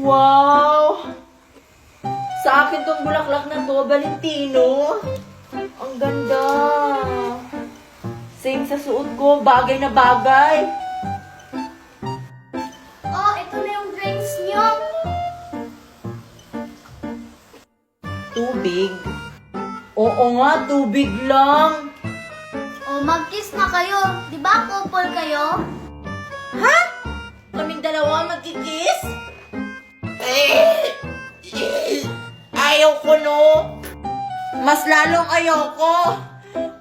Wow! Sa akin tong bulaklak na to, Valentino. Ang ganda. Same sa suot ko, bagay na bagay. Oh, ito na yung drinks nyo. Tubig? Oo nga, tubig lang. Oh, mag-kiss na kayo. Di ba couple kayo? Ha? Kaming dalawa magkikiss? Ayaw ko, no? Mas lalong ayoko.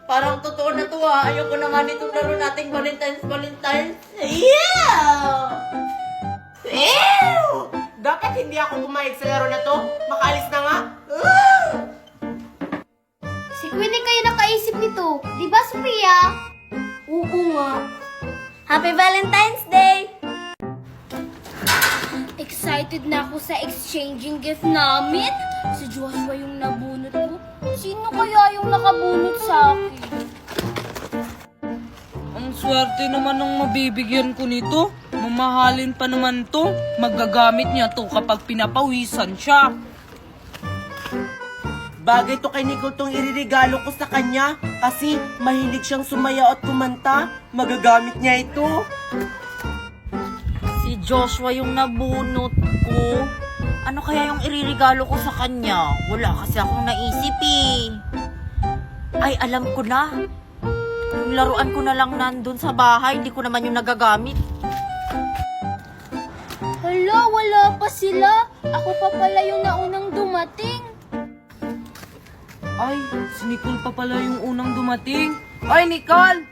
Parang totoo na to, ha? Ayoko na nga nitong laro nating Valentine's. Yeah! Ew! Dapat hindi ako pumayag sa laro na to. Makaalis na nga. Si Queenie kayo nakaisip nito. Di ba, Sophia? Oo nga. Happy Valentine's Day! Excited na ako sa exchanging gift namin. Si Joshua yung nabunot ko. Sino kaya yung nakabunot sa akin? Ang swerte naman ng mabibigyan ko nito. Mamahalin pa naman to. Magagamit niya to kapag pinapawisan siya. Bagay to kay Nicole tong iririgalo ko sa kanya kasi mahilig siyang sumayaw at kumanta. Magagamit niya ito. Si Joshua yung nabunot ko. Ano kaya yung iririgalo ko sa kanya? Wala kasi akong naisip eh. Ay, alam ko na. Yung laruan ko na lang nandun sa bahay, hindi ko naman yung nagagamit. Hala, wala pa sila. Ako pa pala yung naunang dumating. Ay, si Nicole pa pala yung unang dumating. Ay, Nicole!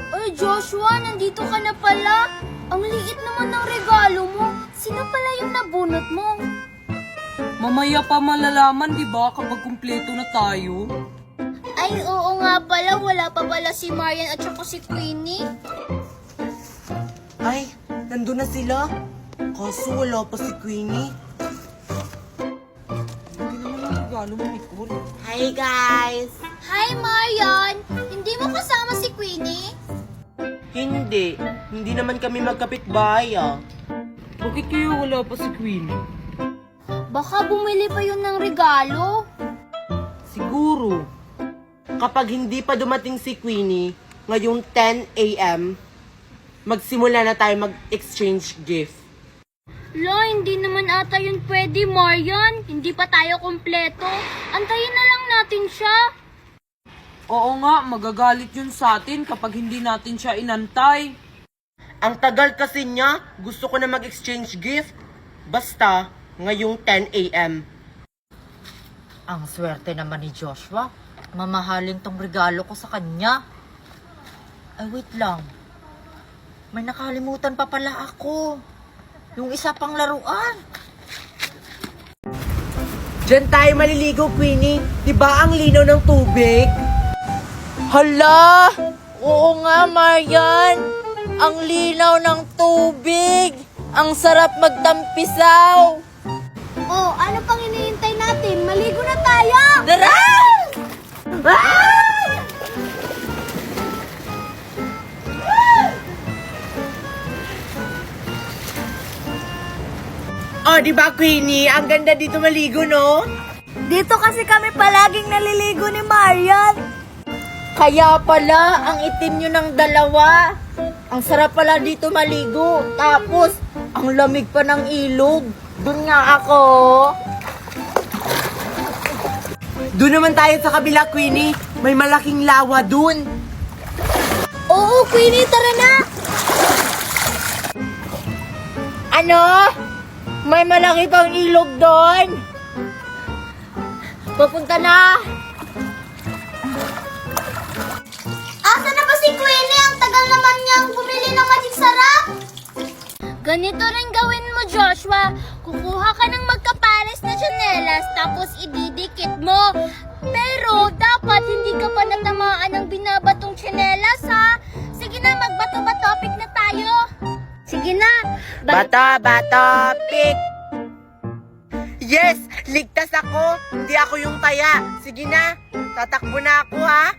Ay, Joshua, nandito ka na pala. Ang liit naman ng regalo mo. Sino pala yung nabunot mo? Mamaya pa malalaman, di ba, kapag kumpleto na tayo? Ay, oo nga pala. Wala pa pala si Marian at saka si Queenie. Ay, nandun na sila. Kaso wala pa si Queenie. Hindi naman ang regalo mo, Nicole. Hi guys! Hi, Marian! Hindi mo kasama si Queenie? Hindi. Hindi naman kami magkapitbahay ah. Bakit kayo wala pa si Queenie? Baka bumili pa yun ng regalo. Siguro. Kapag hindi pa dumating si Queenie, ngayong 10 a.m., magsimula na tayo mag-exchange gift. La, hindi naman ata yun pwede, Marian. Hindi pa tayo kompleto. Antayin na lang natin siya. Oo nga, magagalit yun sa atin kapag hindi natin siya inantay. Ang tagal kasi niya, gusto ko na mag-exchange gift. Basta, ngayong 10 a.m. Ang swerte naman ni Joshua. Mamahalin tong regalo ko sa kanya. Ay, wait lang. May nakalimutan pa pala ako. Yung isa pang laruan. Diyan tayo maliligo, Queenie. Diba ang linaw ng tubig? Hala! Oo nga, Marian. Ang linaw ng tubig. Ang sarap magtampisaw. Oh, ano pang hinihintay natin? Maligo na tayo! Tara! Ah! Oh, diba, Queenie? Ang ganda dito maligo, no? Dito kasi kami palaging naliligo ni Marian. Kaya pala, ang itim nyo ng dalawa. Ang sarap pala dito maligo. Tapos, ang lamig pa ng ilog. Doon nga ako. Doon naman tayo sa kabila, Queenie. May malaking lawa dun. Oo, Queenie, tara na! Ano? May malaki pang ilog doon. Pupunta na. Asa na ba si Queenie? Ang tagal naman niyang bumili ng magic sarap. Ganito rin gawin mo, Joshua. Kukuha ka ng magkapares na tsinelas tapos ididikit mo. Pero dapat hindi ka pa natamaan ng binabatong tsinelas, ha? Sige na, magbato-batopik na tayo. Sige na. Bata, pick! Yes! Ligtas ako! Hindi ako yung taya! Sige na! Tatakbo na ako, ha?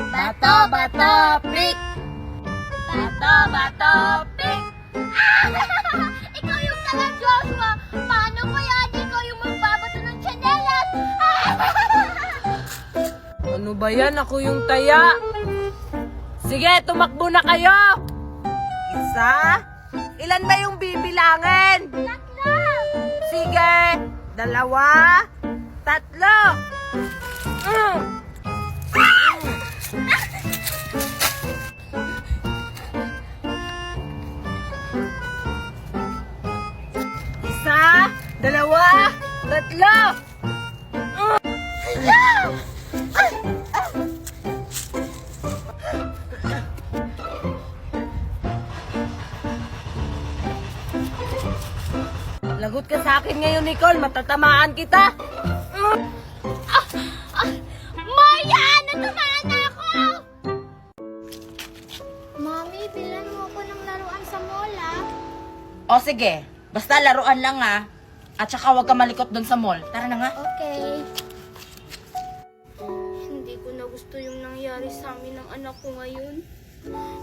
Bato-batopik. Bato-batopik. Ikaw Ano ba yan? Ako yung taya. Sige, tumakbo na kayo. Isa. Ilan ba yung bibilangin? 3. Sige. 2. 3. Isa. 2. 3. Lagot ka sa akin ngayon, Nicole. Matatamaan kita. Maya! Natamaan na ako! Mami, bilan mo ako ng laruan sa mall, ah. O sige, basta laruan lang ha. At saka huwag ka malikot doon sa mall. Tara na nga. Okay. Hindi ko na gusto yung nangyari sa amin ng anak ko ngayon.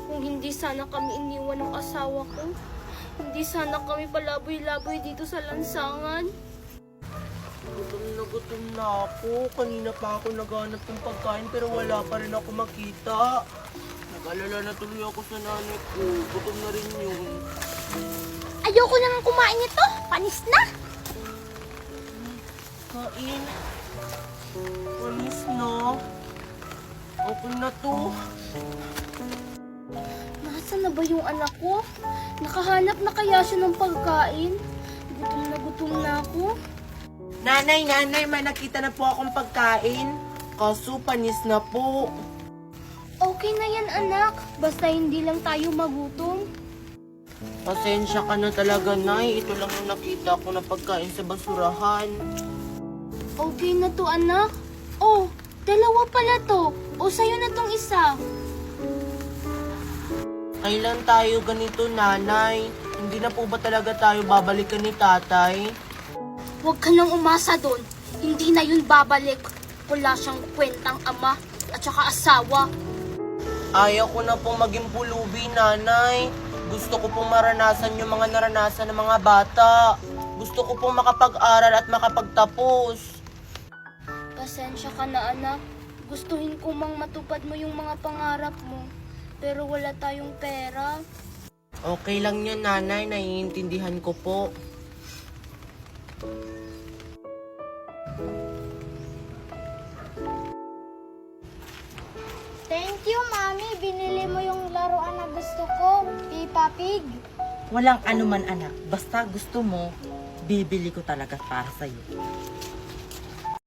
Kung hindi sana kami iniwan ng asawa ko, hindi sana kami palaboy-laboy dito sa lansangan. Gutom na ako. Kanina pa ako naghanap ng pagkain pero wala pa rin ako makita. Nag-alala na tuloy ako sa nanay ko. Gutom na rin yun. Ayoko nang kumain nito. Panis na. Kain. Panis na. Okay na to. Nasaan na ba yung anak ko? Nakahanap na kaya siya ng pagkain? Gutom na ako. Nanay, may nakita na po akong pagkain. Kaso panis na po. Okay na yan, anak. Basta hindi lang tayo magutom. Pasensya ka na talaga, Nay. Ito lang yung nakita ko na pagkain sa basurahan. Okay na to, anak. Oh, 2 pala to. O, sa'yo na tong isa. Kailan tayo ganito, Nanay? Hindi na po ba talaga tayo babalikan ni Tatay? Huwag ka nang umasa doon. Hindi na yun babalik. Wala siyang kwentang ama at saka asawa. Ayaw ko na pong maging pulubi, Nanay. Gusto ko pong maranasan yung mga naranasan ng mga bata. Gusto ko pong makapag-aral at makapagtapos. Pasensya ka na, anak. Gustuhin ko mang matupad mo yung mga pangarap mo. Pero wala tayong pera. Okay lang yan, Nanay. Naiintindihan ko po. Thank you, Mami. Binili mo yung laruan na gusto ko. Peppa Pig. Walang anuman anak. Basta gusto mo, bibili ko talaga para sa'yo.